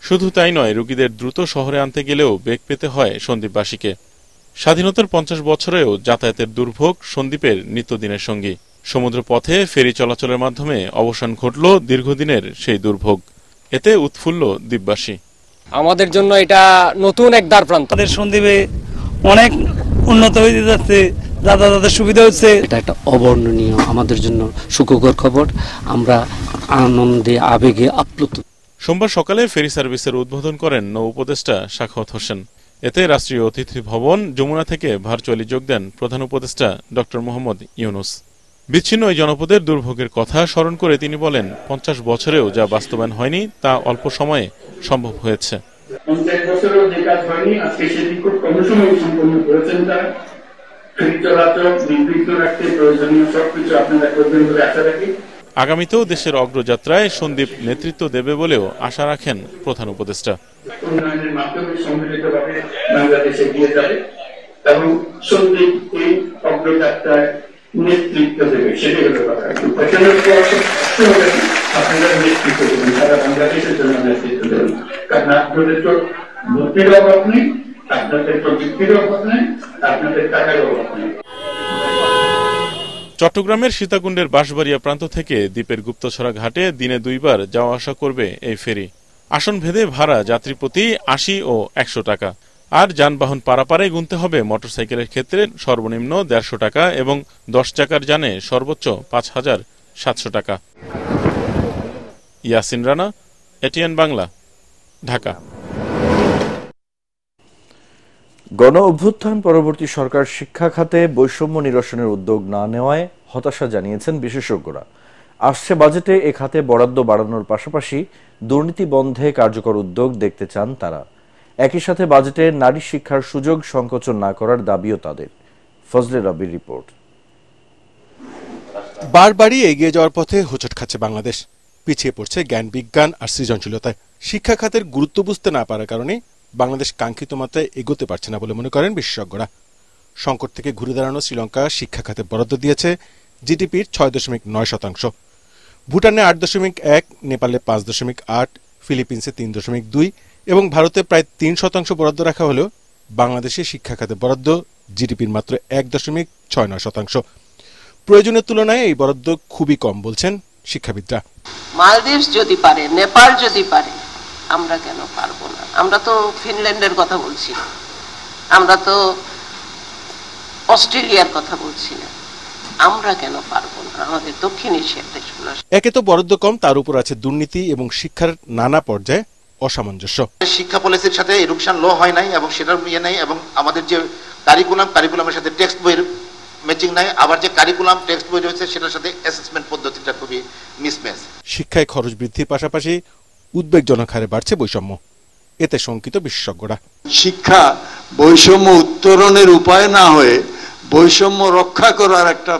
শুধু তাই নয়, রোগীদের দ্রুত শহরে আনতে গেলেও বেগ পেতে হয় সন্দ্বীপবাসীকে। স্বাধীনতার 50 বছরেও যাতায়াতের দুর্ভোগ সন্দ্বীপের নিত্যদিনের সঙ্গী। সমুদ্র পথে ফেরি চলাচলের মাধ্যমে অবসান ঘটল দীর্ঘদিনের সেই দুর্ভোগ। এতে উৎফুল্ল দ্বীপবাসী। আমাদের জন্য এটা নতুন এক দ্বার প্রান্ত। আমাদের সন্দ্বীপে অনেক উন্নত হয়ে যাচ্ছে, যাতায়াতের সুবিধা হচ্ছে। এটা একটা অবর্ণনীয়, আমাদের জন্য সুখকর খবর। আমরা আনন্দে আবেগে আপ্লুত। সোমবার সকালে ফেরি সার্ভিসের উদ্বোধন করেন নৌ উপদেষ্টা সাখাওয়াত হোসেন। এতে রাষ্ট্রীয় অতিথি ভবন যমুনা থেকে ভার্চুয়ালি যোগ দেন প্রধান উপদেষ্টা ডক্টর মোহাম্মদ ইউনুস। বিচ্ছিন্ন এই জনপদের দুর্ভোগের কথা স্মরণ করে তিনি বলেন, ৫০ বছরেও যা বাস্তবায়ন হয়নি তা অল্প সময়ে সম্ভব হয়েছে। ৫০ বছরেও যে কাজ হয়নি আজকে সেটি খুব কম সময়ে সম্পন্ন করেছেন তারা। ফেরি চলাচল নির্বিঘ্ন রাখতে প্রয়োজনীয় সবকিছু আপনারা করবেন বলে আশা রাখি। আগামীতেও দেশের অগ্রযাত্রায় সন্দীপ নেতৃত্ব দেবে বলেও আশা রাখেন প্রধান উপদেষ্টা। উন্নয়নের মাধ্যমে সম্মিলিতভাবে বাংলাদেশ এগিয়ে যাবে এবং সন্দীপ এই অগ্রযাত্রায় নেতৃত্ব দেবে, সেটাই হলো কথা। আপনারা নেতৃত্ব দেবেন, সারা বাংলাদেশের জন্য নেতৃত্ব দেবেন, কারণ আপনাদের তো বুদ্ধির অভাব নেই, আপনাদের প্রযুক্তির অভাব নেই, আপনাদের টাকার অভাব নেই। চট্টগ্রামের সীতাকুণ্ডের বাঁশবাড়িয়া প্রান্ত থেকে দ্বীপের গুপ্তছড়া ঘাটে দিনে 2 বার যাওয়া আসা করবে এই ফেরি। আসন ভেদে ভাড়া যাত্রী প্রতি ৮০ ও ১০০ টাকা। আর যানবাহন পারাপারে গুনতে হবে মোটরসাইকেলের ক্ষেত্রে সর্বনিম্ন ১৫০ টাকা এবং 10 চাকার যানে সর্বোচ্চ ৫,৭০০ টাকা। ইয়াসিন রানা, এটিএন বাংলা, ঢাকা। গণ অভ্যুত্থান পরবর্তী সরকার শিক্ষা খাতে বৈষম্য নিরসনের উদ্যোগ না নেওয়ায় হতাশা জানিয়েছেন বিশেষজ্ঞরা। আসছে বাজেটে এ খাতে বরাদ্দ বাড়ানোর পাশাপাশি দুর্নীতি বন্ধে কার্যকর উদ্যোগ দেখতে চান তারা। একই সাথে বাজেটে নারী শিক্ষার সুযোগ সংকোচন না করার দাবিও তাদের। ফজলে রাব্বির রিপোর্ট। বারবারই এগিয়ে যাওয়ার পথে হোঁচট খাচ্ছে বাংলাদেশ। পিছিয়ে পড়ছে জ্ঞান বিজ্ঞান আর সৃজনশীলতায়। শিক্ষা খাতের গুরুত্ব বুঝতে না পারার কারণে বাংলাদেশ কাঙ্ক্ষিত মাত্রায় এগোতে পারছে না বলে মনে করেন বিশেষজ্ঞরা। সংকট থেকে ঘুরে দাঁড়ানো শ্রীলঙ্কা শিক্ষা খাতে বরাদ্দ দিয়েছে জিডিপির ৬.৯%, ভুটানে ৮.১, নেপালে ৫.৮, ফিলিপিন্সে ৩.২ এবং ভারতে প্রায় ৩% বরাদ্দ রাখা হলেও বাংলাদেশে শিক্ষা খাতে বরাদ্দ জিডিপির মাত্র ১.৬৯%। প্রয়োজনের তুলনায় এই বরাদ্দ খুবই কম বলছেন শিক্ষাবিদরা। মালদ্বীপ যদি পারে, নেপাল যদি পারে, আমরা কেন পারবো না? আমরা তো ফিনল্যান্ডের কথা বলছি না, আমরা তো অস্ট্রেলিয়ার কথা বলছি না, আমরা কেন পারবো না? আমাদের দক্ষিণ এশিয়ার দেশগুলো। একে তো বরাদ্দ কম, তার উপর আছে দুর্নীতি এবং শিক্ষার নানা পর্যায়ে অসামঞ্জস্য। শিক্ষা পলিসির সাথে এডুকেশন ল হয় নাই এবং সেটার ইয়ে নাই, এবং আমাদের যে কারিকুলামের সাথে টেক্সট বইয়ের ম্যাচিং নাই, আবার যে কারিকুলাম টেক্সট বই রয়েছে সেটার সাথে অ্যাসেসমেন্ট পদ্ধতিটা খুবই মিসম্যাচ। শিক্ষায় খরচ বৃদ্ধির পাশাপাশি উদ্বেগজনক হারে বাড়ছে বৈষম্য, এতে শঙ্কিত বিশেষজ্ঞরা। শিক্ষা বৈষম্য উত্তরণের উপায় না হয়ে বৈষম্য রক্ষা করার একটা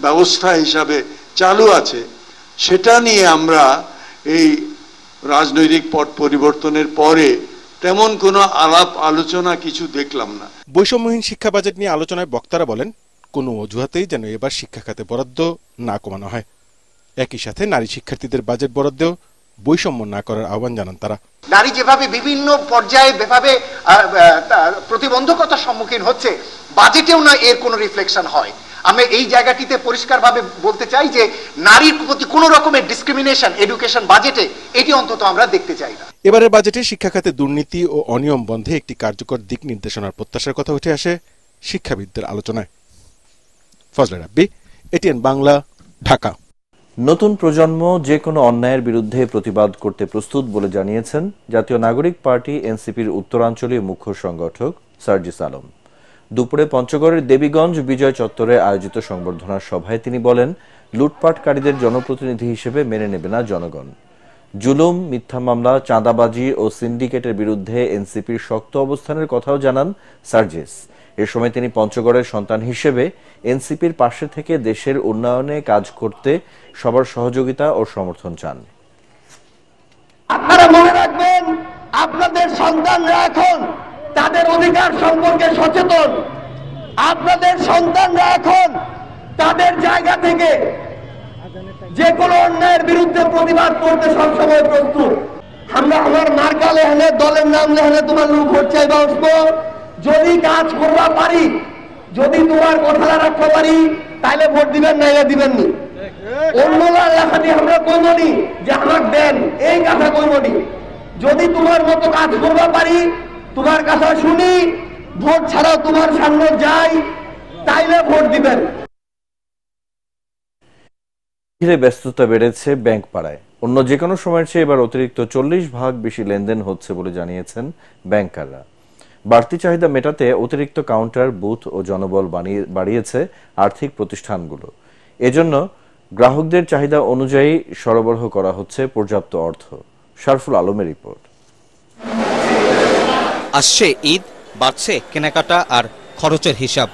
ব্যবস্থা হিসাবে চালু আছে, সেটা নিয়ে আমরা এই রাজনৈতিক পট পরিবর্তনের পরে তেমন কোনো আলাপ আলোচনা কিছু দেখলাম না। বৈষম্যহীন শিক্ষা বাজেট নিয়ে আলোচনায় বক্তারা বলেন, কোনো অজুহাতেই যেন এবার শিক্ষা খাতে বরাদ্দ না কমানো হয়। একই সাথে নারী শিক্ষার্থীদের বাজেট বরাদ্দেও বৈষম্য না করার আহ্বান জানান তারা। নারী যেভাবে বিভিন্ন পর্যায়ে যেভাবে প্রতিবন্ধকতার সম্মুখীন হচ্ছে, বাজেটেও না এর কোনো রিফ্লেকশন হয়। আমি এই জায়গাটিতে পরিষ্কারভাবে বলতে চাই যে নারীর প্রতি কোনো রকমের ডিসক্রিমিনেশন এডুকেশন বাজেটে, এটি অন্তত আমরা দেখতে চাই না। এবারের বাজেটে শিক্ষা খাতে দুর্নীতি ও অনিয়ম বন্ধে একটি কার্যকর দিক নির্দেশনার প্রত্যাশার কথা উঠে আসে শিক্ষাবিদদের আলোচনায়। ফজলে রাব্বি, এটিএন বাংলা, ঢাকা। নতুন প্রজন্ম যে কোনো অন্যায়ের বিরুদ্ধে প্রতিবাদ করতে প্রস্তুত বলে জানিয়েছেন জাতীয় নাগরিক পার্টি এনসিপির উত্তরাঞ্চলীয় মুখ্য সংগঠক সার্জিস আলম। দুপুরে পঞ্চগড়ের দেবীগঞ্জ বিজয় চত্বরে আয়োজিত সংবর্ধনা সভায় তিনি বলেন, লুটপাটকারীদের জনপ্রতিনিধি হিসেবে মেনে নেবে না জনগণ। জুলুম, মিথ্যা মামলা, চাঁদাবাজি ও সিন্ডিকেটের বিরুদ্ধে এনসিপির শক্ত অবস্থানের কথাও জানান সার্জিস। এ সময় তিনি পঞ্চগড়ের সন্তান হিসেবে এনসিপির পাশে থেকে দেশের উন্নয়নে কাজ করতে সবার সহযোগিতা ও সমর্থন চান। আপনারা মনে রাখবেন, আপনাদের সন্তানরা এখন তাদের অধিকার সম্পর্কে সচেতন। আপনাদের সন্তানরা এখন তাদের জায়গা থেকে যে কোনো অন্যায়ের বিরুদ্ধে প্রতিবাদ করতে সবসময় প্রস্তুত। আমরা আমার মার্কা লেহানে, দলের নাম লেহানে তোমার লোক ভোট চাইবা উঠবো, যদি কাজ করবা পারি, যদি তোমার কথা রাখতে পারি, তাহলে ভোট দিবেন, নাইলে দিবেন নি। অন্যরা লেখাটি আমরা কইমনি যে আমার দেন, এই কথা কইমনি। যদি তোমার মতো কাজ করবা পারি, তোমার কথা শুনি, ভোট ছাড়াও তোমার সামনে যাই, তাইলে ভোট দিবেন। ধীরে ব্যস্ততা বেড়েছে ব্যাংক পাড়ায়। অন্য যে কোনো সময়ের চেয়ে এবার অতিরিক্ত 40% বেশি লেনদেন হচ্ছে বলে জানিয়েছেন ব্যাংকাররা। বাড়তি চাহিদা মেটাতে অতিরিক্ত কাউন্টার, বুথ ও জনবল বাড়িয়েছে আর্থিক প্রতিষ্ঠানগুলো। এজন্য গ্রাহকদের চাহিদা অনুযায়ী সরবরাহ করা হচ্ছে পর্যাপ্ত অর্থ। শারফুল আলমের রিপোর্ট। আসছে ঈদ, বাড়ছে কেনাকাটা আর খরচের হিসাব,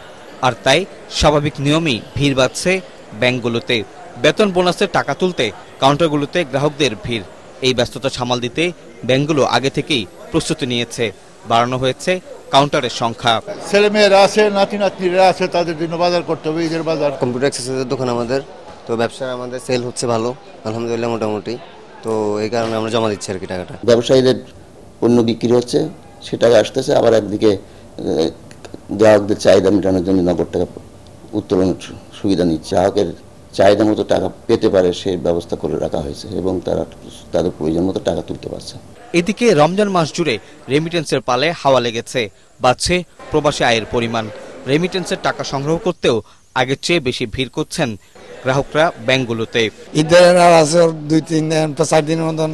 আর তাই স্বাভাবিক নিয়মেই ভিড় বাড়ছে ব্যাংকগুলোতে। বেতন বোনাসের টাকা তুলতে কাউন্টারগুলোতে গ্রাহকদের ভিড়। এই ব্যস্ততা সামাল দিতে ব্যাংকগুলো আগে থেকেই প্রস্তুতি নিয়েছে। বাড়ানো হয়েছে কাউন্টারের সংখ্যা। ছেলে মেয়েরা আছে, নাতি নাতনিরা আছে, তাদের জন্য বাজার করতে হবে, ঈদের বাজার। কম্পিউটার অ্যাক্সেসরিজের দোকান আমাদের, তো ব্যবসা আমাদের সেল হচ্ছে ভালো আলহামদুলিল্লাহ মোটামুটি। তো এই কারণে আমরা জমা দিচ্ছি আর কি টাকাটা। ব্যবসায়ীদের পণ্য বিক্রি হচ্ছে, সে টাকা আসতেছে, আবার একদিকে গ্রাহকদের চাহিদা মেটানোর জন্য নগদ টাকা উত্তোলনের সুবিধা নিচ্ছে। গ্রাহকের চাহিদা মতো টাকা পেতে পারে সেই ব্যবস্থা করে রাখা হয়েছে এবং তারা তাদের প্রয়োজন মতো টাকা তুলতে পারছে। এদিকে রমজান মাস জুড়ে রেমিটেন্সের পালে হাওয়া লেগেছে, বাড়ছে প্রবাসী আয়ের পরিমাণ। রেমিটেন্সের টাকা সংগ্রহ করতেও আগের চেয়ে বেশি ভিড় করছেন গ্রাহকরা ব্যাংকগুলোতে। ঈদের আর আছে 2-3 দিন 4 দিনের মতন,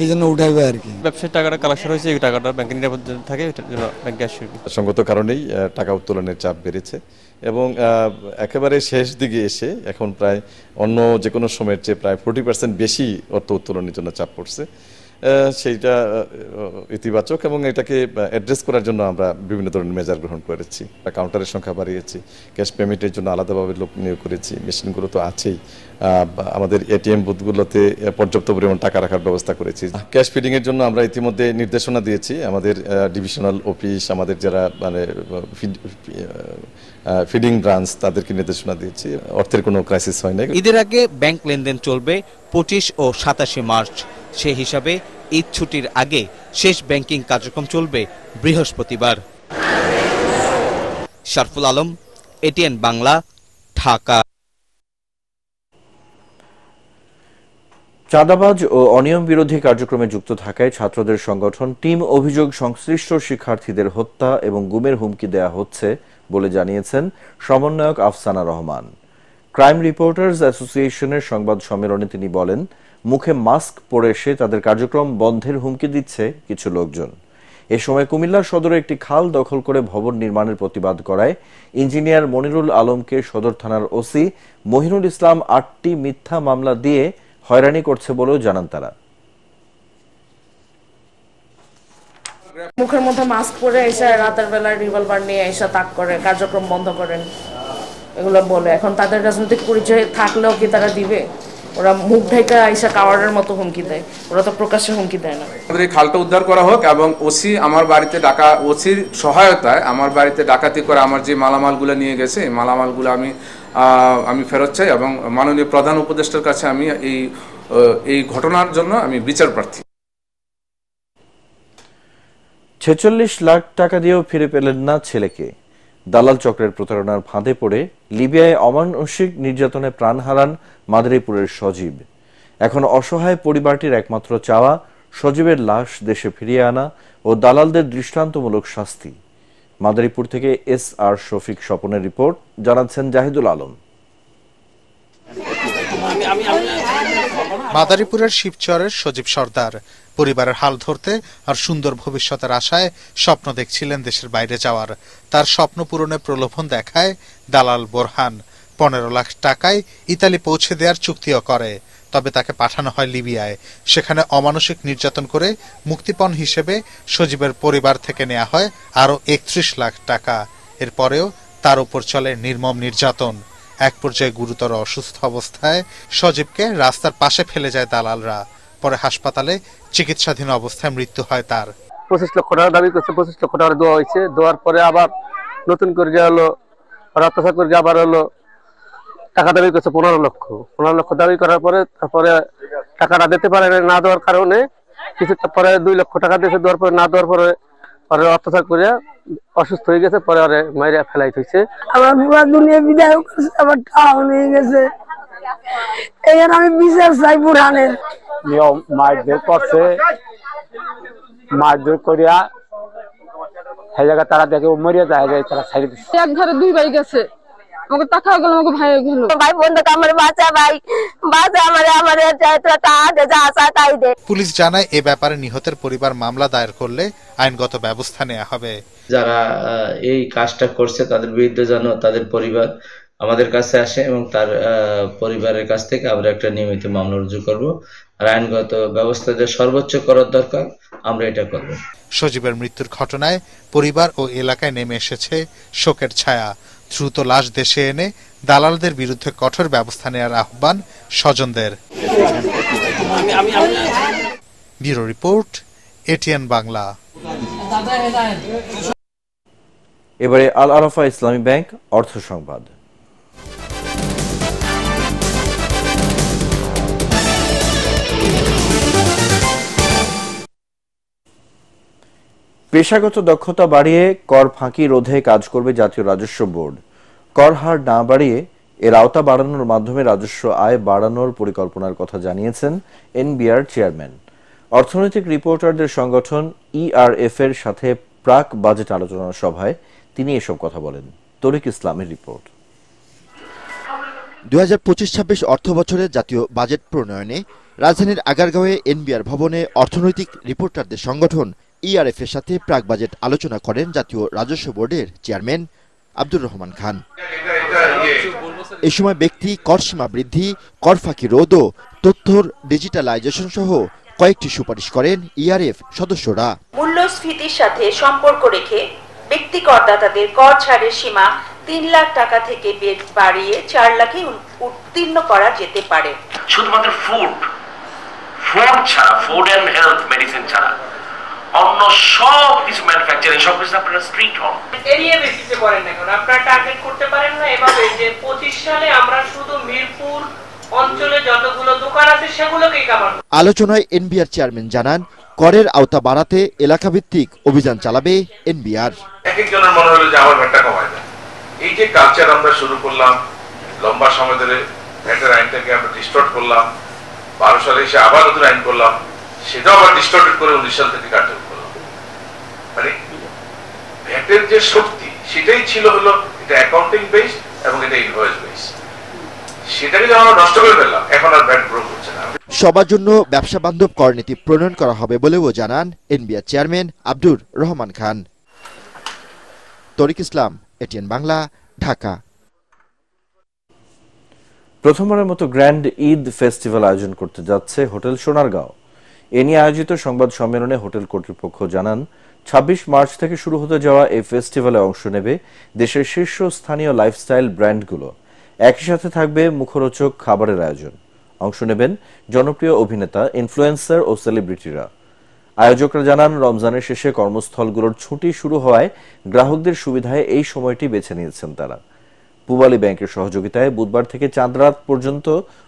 এই জন্য উঠাইবে আর কি। ব্যবসায়িক টাকাটা কালেকশন হয়েছে, এই টাকাটা ব্যাংকে নিরাপদ থাকে, এটার জন্য ব্যাংকে আসে। সঙ্গত কারণেই টাকা উত্তোলনের চাপ বেড়েছে এবং একেবারে শেষ দিকে এসে এখন প্রায় অন্য যে কোনো সময়ের চেয়ে প্রায় 40% বেশি অর্থ উত্তোলনের জন্য চাপ পড়ছে। সেইটা ইতিবাচক এবং এটাকে অ্যাড্রেস করার জন্য আমরা বিভিন্ন ধরনের মেজার গ্রহণ করেছি। কাউন্টারের সংখ্যা বাড়িয়েছি, ক্যাশ পেমেন্টের জন্য আলাদাভাবে লোক নিয়োগ করেছি, মেশিনগুলো তো আছেই, আমাদের এটিএম বুথগুলোতে পর্যাপ্ত পরিমাণ টাকা রাখার ব্যবস্থা করেছি। ক্যাশ ফিডিংয়ের জন্য আমরা ইতিমধ্যে নির্দেশনা দিয়েছি আমাদের ডিভিশনাল অফিস, আমাদের যারা মানে ফিডিং ব্রাঞ্চ, তাদেরকে নির্দেশনা দিয়েছি। অর্থের কোনো ক্রাইসিস হয় না। ঈদের আগে ব্যাংক লেনদেন চলবে 25 ও 27 মার্চ। সেই হিসাবে ঈদ ছুটির আগে শেষ ব্যাংকিং কার্যক্রম চলবে বৃহস্পতিবার। শারফুল আলম, এটিএন বাংলা, ঢাকা। চাঁদাবাজ ও অনিয়ম বিরোধী কার্যক্রমে যুক্ত থাকায় ছাত্রদের সংগঠন টিম অভিযোগ সংশ্লিষ্ট শিক্ষার্থীদের হত্যা এবং গুমের হুমকি দেয়া হচ্ছে বলে জানিয়েছেন সমন্বয়ক আফসানা রহমান। ক্রাইম রিপোর্টার্স অ্যাসোসিয়েশনের সংবাদ সম্মেলনে তিনি বলেন, মুখে মাস্ক পরে এসে তাদের কার্যক্রম বন্ধের হুমকি দিচ্ছে কিছু লোকজন। এ সময় কুমিল্লা সদরে একটি খাল দখল করে ভবন নির্মাণের প্রতিবাদ করায় ইঞ্জিনিয়ার মনিরুল আলমকে সদর থানার ওসি মহিনুল ইসলাম 8টি মিথ্যা মামলা দিয়ে হয়রানি করছে বলেও জানান তারা। মুখের মধ্যে মাস্ক পরে এসে রাতের বেলায় রিভলভার নিয়ে এসে তাক করে কার্যক্রম বন্ধ করেন, এগুলো বলে। এখন তাদের রাজনৈতিক পরিচয় থাকলেও কি তারা দিবে? ওরা মুখ ঢেকে আইসা কাওয়ার্ডের মতো হুমকি দেয়, ওরা তো প্রকাশ্যে হুমকি দেয় না। আমাদের এই খালটা উদ্ধার করা হোক এবং ওসি আমার বাড়িতে ওসির সহায়তায় আমার বাড়িতে ডাকাতি করে আমার যে মালামালগুলো নিয়ে গেছে, এই মালামালগুলো আমি ফেরত চাই এবং মাননীয় প্রধান উপদেষ্টার কাছে আমি এই ঘটনার জন্য আমি বিচার প্রার্থী। 46 লাখ টাকা দিয়েও ফিরে পেলেন না ছেলেকে। দালাল চক্রের প্রতারণার ফাঁদে পড়ে লিবিয়ায় অমানসিক নির্যাতনে প্রাণ হারান মাদারীপুরের সজীব। এখন অসহায় পরিবারটির একমাত্র চাওয়া সজীবের লাশ দেশে ফিরিয়ে আনা ও দালালদের দৃষ্টান্তমূলক শাস্তি। মাদারীপুর থেকে SR শফিক স্বপনের রিপোর্ট, জানাচ্ছেন জাহিদুল আলম। মাদারীপুরের শিবচরের সজীব সর্দার পরিবারের হাল ধরতে আর সুন্দর ভবিষ্যতের আশায় স্বপ্ন দেখছিলেন দেশের বাইরে যাওয়ার। তার স্বপ্ন পূরণে প্রলোভন দেখায় দালাল বোরহান। 15 লাখ টাকায় ইতালি পৌঁছে দেওয়ার চুক্তিও করে। তবে তাকে পাঠানো হয় লিবিয়ায়। সেখানে অমানসিক নির্যাতন করে মুক্তিপণ হিসেবে সজীবের পরিবার থেকে নেওয়া হয় আরও 31 লাখ টাকা। এরপরেও তার উপর চলে নির্মম নির্যাতন। এক পর্যায়ে গুরুতর অসুস্থ অবস্থায় সজীবকে রাস্তার পাশে ফেলে যায় দালালরা। পরে হাসপাতালে চিকিৎসাধীন অবস্থায় মৃত্যু হয় তার। 25 লক্ষ টাকা দাবি করছে, 25 লক্ষ টাকা দেওয়া হয়েছে। দেওয়ার পরে আবার নতুন করে হলো অত্যাচার করে আবার হলো টাকা দাবি করছে 15 লক্ষ। 15 লক্ষ দাবি করার পরে তারপরে টাকাটা দিতে পারে না, দেওয়ার কারণে কিছু পরে 2 লক্ষ টাকা দিয়েছে। দেওয়ার পরে না দেওয়ার পরে অত্যাচার করে অসুস্থ হয়ে গেছে, পরে আরে মাইরা ফেলাই থইছে। আমার পুরো দুনিয়া বিদায় করছে, আমার টাকা হয়ে গেছে। এর আমি বিচার চাই বুরহানের। নিয়ম মারধর করছে, মারধর করিয়া সেই জায়গা তারা দেখে মরিয়া যায়, তারা ছাড়ি দিচ্ছে। এক ঘরে 2 ভাই গেছে, আমাকে টাকাগুলো আমাকে ভাই গেল ভাই বন্ধুকে আমার বাঁচা ভাই বাঁচা আমার তাই দে। পুলিশ জানায় এ ব্যাপারে নিহতের পরিবার মামলা দায়ের করলে আইনগত ব্যবস্থা নেওয়া হবে। যারা এই কাজটা করছে তাদের বিরুদ্ধে যেন তাদের পরিবার আমাদের কাছে আসে এবং তার পরিবারের কাছ থেকে আমরা একটা নিয়মিত মামলা রুজু করব। আর আইনগত ব্যবস্থা যে সর্বোচ্চ করার দরকার আমরা এটা করব। সজীবের মৃত্যুর ঘটনায় পরিবার ও এলাকায় নেমে এসেছে শোকের ছায়া। দ্রুত লাশ দেশে এনে দালালদের বিরুদ্ধে কঠোর ব্যবস্থা নেওয়ার আহ্বান স্বজনদের। Bureau report, ATN Bangla. এবারে আল আরাফা ইসলামী ব্যাংক অর্থ সংবাদ। পেশাগত দক্ষতা বাড়িয়ে কর ফাঁকি রোধে কাজ করবে জাতীয় রাজস্ব বোর্ড। কর হার না বাড়িয়ে এর আওতা বাড়ানোর মাধ্যমে রাজস্ব আয় বাড়ানোর পরিকল্পনার কথা জানিয়েছেন এনবিআর চেয়ারম্যান। অর্থনৈতিক রিপোর্টারদের সংগঠন ইআরএফ এর সাথে প্রাক বাজেট আলোচনা সভায় তিনি এসব কথা বলেন। তরিক ইসলামের রিপোর্ট। 2025-26 অর্থ বছরে জাতীয় বাজেট প্রণয়নে রাজধানীর আগারগাঁওয়ে এনবিআর ভবনে অর্থনৈতিক রিপোর্টারদের সংগঠন ইআরএফ এর সাথে প্রাক বাজেট আলোচনা করেন জাতীয় রাজস্ব বোর্ডের চেয়ারম্যান আব্দুর রহমান খান। এ সময় ব্যক্তি কর সীমা বৃদ্ধি, কর ফাঁকি রোধ ও তথ্যর ডিজিটালাইজেশন সহ কয়েকটি সুপারিশ করেন ইআরএফ সদস্যরা। মূল্যস্ফীতির সাথে সম্পর্ক রেখে ব্যক্তি করদাতাদের কর ছাড়ের সীমা 3 লাখ টাকা থেকে বাড়িয়ে 4 লাখে উত্তীর্ণ করা যেতে পারে। শুধুমাত্র ফুড ছাড়া, ফুড এন্ড হেলথ মেডিসিন ছাড়া অন্য সব কিছু ম্যানুফ্যাকচারিং সব কিছু আপনারা স্ট্রিক্ট হন। এরিয়া বেসিসে করেন না, কারণ আপনারা টার্গেট করতে পারেন না এভাবে যে 25 সালে আমরা শুধু মিরপুর অঞ্চলে যতগুলো দোকান আছে সেগুলোকেই কভার করব। আলোচনায় এনবিআর চেয়ারম্যান জানান, করের আওতা বাড়াতে এলাকাভিত্তিক অভিযান চালাবে এনবিআর। এক একজনের মনে হলো যে আমার ভ্যাটটা কমায় দেয়। এই যে কালচার আমরা শুরু করলাম, লম্বা সময় ধরে ভ্যাটের আইনটাকে আমরা ডিস্টর্ট করলাম, 12 সালে এসে আবার নতুন আইন করলাম, সেটাও আবার ডিস্টর্টেড করে 19 সাল থেকে কার্যকর করলাম। মানে ভ্যাটের যে শক্তি সেটাই ছিল হলো এটা অ্যাকাউন্টিং বেসড এবং এটা ইনভয়েস বেসড, সেটাকে যখন আমরা নষ্ট করে ফেললাম এখন আর ভ্যাট গ্রো করছে না। সবার জন্য ব্যবসা বান্ধব কর নীতি প্রণয়ন করা হবে বলেও জানান এনবিআর চেয়ারম্যান আব্দুর রহমান খান। তরিক ইসলাম, এটিএন বাংলা, ঢাকা। প্রথমবারের মতো গ্র্যান্ড ঈদ ফেস্টিভ্যাল আয়োজন করতে যাচ্ছে হোটেল সোনারগাঁও। এ নিয়ে আয়োজিত সংবাদ সম্মেলনে হোটেল কর্তৃপক্ষ জানান, 26 মার্চ থেকে শুরু হতে যাওয়া এই ফেস্টিভ্যালে অংশ নেবে দেশের শীর্ষস্থানীয় লাইফস্টাইল ব্র্যান্ডগুলো। একই সাথে থাকবে মুখরোচক খাবারের আয়োজন। অংশ নেবেন জনপ্রিয় অভিনেতা, ইনফ্লুয়েন্সার ও সেলিব্রিটিরা। আয়োজকরা জানান, রমজানের শেষে কর্মস্থলগুলোর ছুটি শুরু হওয়ায় গ্রাহকদের সুবিধায় এই সময়টি বেছে নিয়েছেন তারা। পূবালী ব্যাংকের সহযোগিতায় বুধবার থেকে চাঁদ রাত পর্যন্ত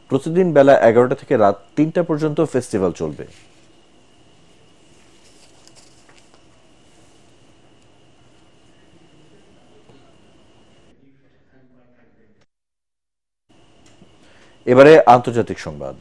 প্রতিদিন বেলা 11টা থেকে রাত 3টা পর্যন্ত ফেস্টিভ্যাল চলবে। এবারে আন্তর্জাতিক সংবাদ।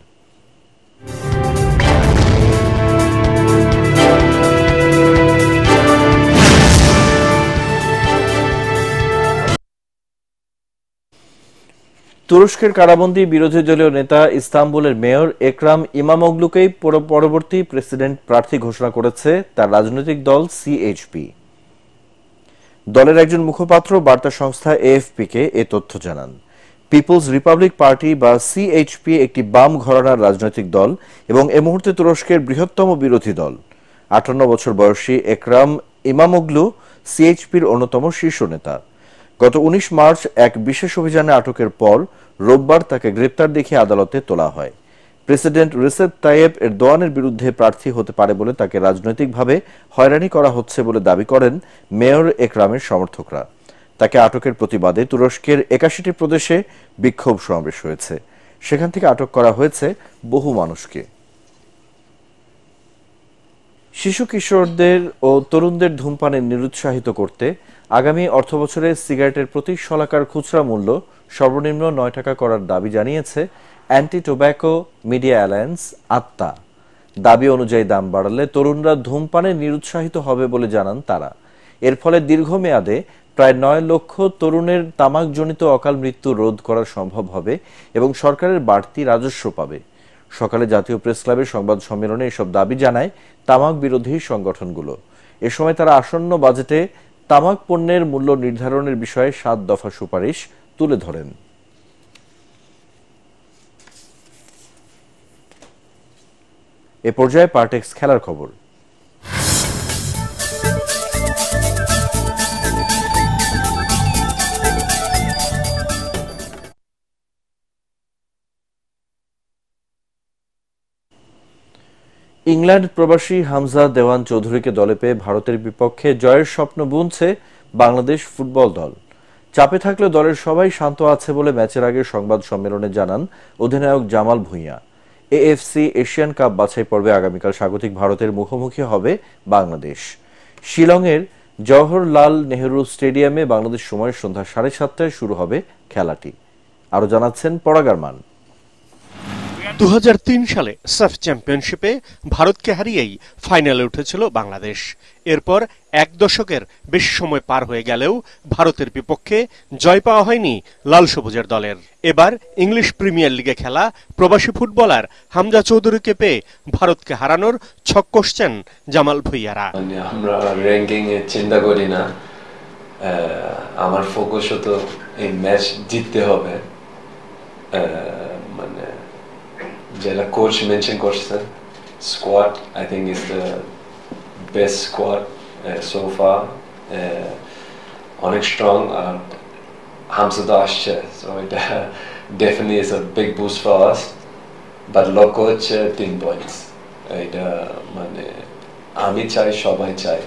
তুরস্কের কারাবন্দী বিরোধী দলীয় নেতা ইস্তাম্বুলের মেয়র একরাম ইমামোগলুকেই পরবর্তী প্রেসিডেন্ট প্রার্থী ঘোষণা করেছে তার রাজনৈতিক দল সিএইচপি। দলের একজন মুখপাত্র বার্তা সংস্থা এএফপি-কে এ তথ্য জানান। পিপলস রিপাবলিক পার্টি বা সিএইচপি একটি বাম ঘরানার রাজনৈতিক দল এবং এ মুহূর্তে তুরস্কের বৃহত্তম বিরোধী দল। 58 বছর বয়সী একরাম ইমামোগলু সিএইচপির অন্যতম শীর্ষ নেতা। গত 19 মার্চ এক বিশেষ অভিযানে আটকের পর রোববার তাকে গ্রেপ্তার দেখিয়ে আদালতে তোলা হয়। প্রেসিডেন্ট রিসেপ তাইয়েপ এরদোয়ানের বিরুদ্ধে প্রার্থী হতে পারে বলে তাকে রাজনৈতিকভাবে হয়রানি করা হচ্ছে বলে দাবি করেন মেয়র একরামের সমর্থকরা। তাকে আটকের প্রতিবাদে তুরস্কের 81টি প্রদেশে বিক্ষোভ সমাবেশ হয়েছে। সেখান থেকে আটক করা হয়েছে বহু মানুষকে। শিশু কিশোরদের ও তরুণদের ধূমপানে নিরুৎসাহিত করতে আগামী অর্থবছরে সিগারেটের প্রতি শলাকার খুচরা মূল্য সর্বনিম্ন 9 টাকা করার দাবি জানিয়েছে অ্যান্টি টোব্যাকো মিডিয়া অ্যালায়েন্স আত্মা। দাবি অনুযায়ী দাম বাড়ালে তরুণরা ধূমপানে নিরুৎসাহিত হবে বলে জানান তারা। এর ফলে দীর্ঘমেয়াদে প্রায় 9 লক্ষ তরুণের তামাকজনিত অকাল মৃত্যু রোধ করা সম্ভব হবে এবং সরকারের বাড়তি রাজস্ব পাবে। সকালে জাতীয় প্রেস ক্লাবে সংবাদ সম্মেলনে এসব দাবি জানায় তামাক বিরোধী সংগঠনগুলো। এ সময় তারা আসন্ন বাজেটে তামাক পণ্যের মূল্য নির্ধারণের বিষয়ে 7 দফা সুপারিশ তুলে ধরেন। এ পর্যায়ে পার্টেক্স খেলার খবর। ইংল্যান্ড প্রবাসী হামজা দেওয়ান চৌধুরীকে দলে পেয়ে ভারতের বিপক্ষে জয়ের স্বপ্ন বুনছে বাংলাদেশ ফুটবল দল। চাপে থাকলে দলের সবাই শান্ত আছে বলে ম্যাচের আগে সংবাদ সম্মেলনে জানান অধিনায়ক Jamal Bhuiyan. AFC Asian cup বাছাই পর্বে আগামীকাল স্বাগতিক ভারতের মুখোমুখি হবে বাংলাদেশ। শিলংয়ের জওহরলাল নেহরু স্টেডিয়ামে বাংলাদেশ সময় সন্ধ্যা 7:30টায় শুরু হবে খেলাটি। আরো জানাচ্ছেন পরাগারমান। 2003 সালে সাফ চ্যাম্পিয়নশিপে ভারতকে হারিয়েই ফাইনালে উঠেছিল বাংলাদেশ। এরপর 1 দশকের বেশি সময় পার হয়ে গেলেও ভারতের বিপক্ষে জয় পাওয়া হয়নি লাল সবুজের দলের। এবার ইংলিশ প্রিমিয়ার লিগে খেলা প্রবাসী ফুটবলার হামজা চৌধুরীকে পেয়ে ভারতকে হারানোর ছক কষছেন জামাল ভুঁইয়ারা। আমরা র্যাঙ্কিং এ চিন্তা করি না, আমার ফোকাস তো এই ম্যাচ জিততে হবে। মানে যেটা কোচ মেনশন করছেন, squad I think is the best squad so far, অনেক স্ট্রং। আর হামজা তো আসছে, সো এটা definitely is a big boost for us. But লক্ষ্য হচ্ছে 3 পয়েন্টস। এটা মানে আমি চাই, সবাই চাই।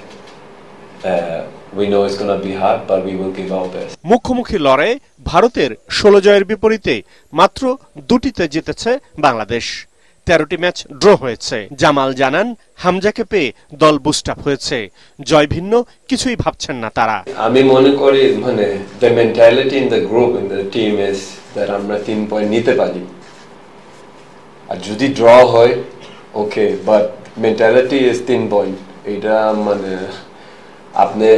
We know it's going to be hard, but we will give our best. মুখোমুখি লড়াইয়ে ভারতের 16 জয়ের বিপরীতে মাত্র 2টিতে জিতেছে বাংলাদেশ। 13টি ম্যাচ ড্র হয়েছে। জামাল জানান, হামজাকে পেয়ে দল বুস্ট আপ হয়েছে। জয় ভিন্ন কিছুই ভাবছেন না তারা। আমি মনে করি মানে the mentality in the group, in the team is that আমরা 3 পয়েন্ট নিতে পারি। আর যদি ড্র হয় ওকে, বাট মেন্টালিটি ইজ 3 পয়েন্ট। এটা মানে আপনি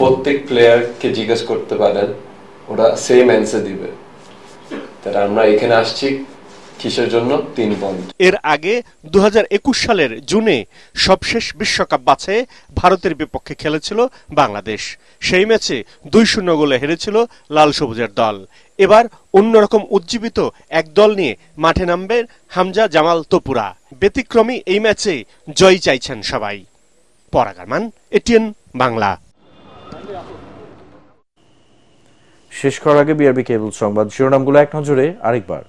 প্রত্যেক প্লেয়ারকে জিজ্ঞেস করতে পারেন, ওরা সেম অ্যান্সার দিবে। তার আমরা এখানে আসছি কিসের জন্য? 3 পয়েন্ট। এর আগে 2021 সালের জুনে সবশেষ বিশ্বকাপ বাছাইয়ে ভারতের বিপক্ষে খেলেছিল বাংলাদেশ। সেই ম্যাচে 2-0 গোলে হেরেছিল লাল সবুজের দল। এবার অন্যরকম উজ্জীবিত এক দল নিয়ে মাঠে নামবেন হামজা জামাল তপুরা। ব্যতিক্রমী এই ম্যাচে জয় চাইছেন সবাই। পরাগারমান, এটিএন বাংলা। শেষ করার আগে বিআরবি কেবল সংবাদ শিরোনামগুলো এক নজরে আরেকবার।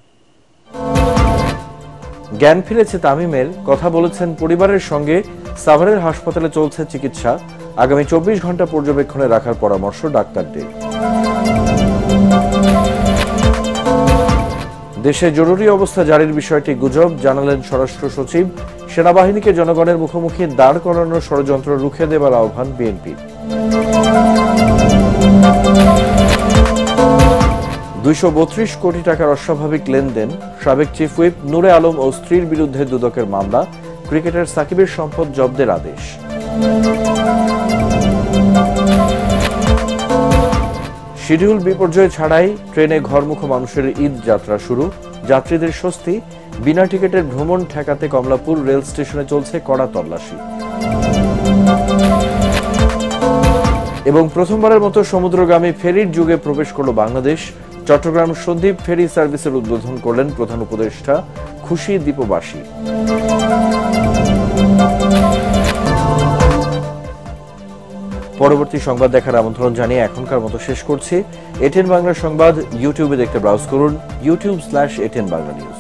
জ্ঞান ফিরেছে তামিমের, কথা বলেছেন পরিবারের সঙ্গে। সাভারের হাসপাতালে চলছে চিকিৎসা। আগামী 24 ঘন্টা পর্যবেক্ষণে রাখার পরামর্শ ডাক্তারদের। দেশে জরুরি অবস্থা জারির বিষয়টি গুজব, জানালেন স্বরাষ্ট্র সচিব। সেনাবাহিনীকে জনগণের মুখোমুখি দাঁড় করানোর ষড়যন্ত্র রুখে দেবার আহ্বান বিএনপির। 232 কোটি টাকার অস্বাভাবিক লেনদেন, সাবেক চিফ হুইপ নূরে আলম ও স্ত্রীর বিরুদ্ধে দুদকের মামলা। ক্রিকেটার সাকিবের সম্পদ জব্দের আদেশ। শিডিউল বিপর্যয় ছাড়াই ট্রেনে ঘরমুখো মানুষের ঈদ যাত্রা শুরু। যাত্রীদের স্বস্তি, বিনা টিকিটের ভ্রমণ ঠেকাতে কমলাপুর রেল স্টেশনে চলছে কড়া তল্লাশি। এবং প্রথমবারের মতো সমুদ্রগামী ফেরির যুগে প্রবেশ করল বাংলাদেশ। চট্টগ্রাম সন্দ্বীপ ফেরি সার্ভিসের উদ্বোধন করলেন প্রধান উপদেষ্টা, খুশি দ্বীপবাসী। পরবর্তী সংবাদ দেখার আমন্ত্রণ জানিয়ে এখনকার মতো শেষ করছি। এটিএন বাংলা সংবাদ ইউটিউবে দেখতে ব্রাউজ করুন youtube/ATN Bangla News।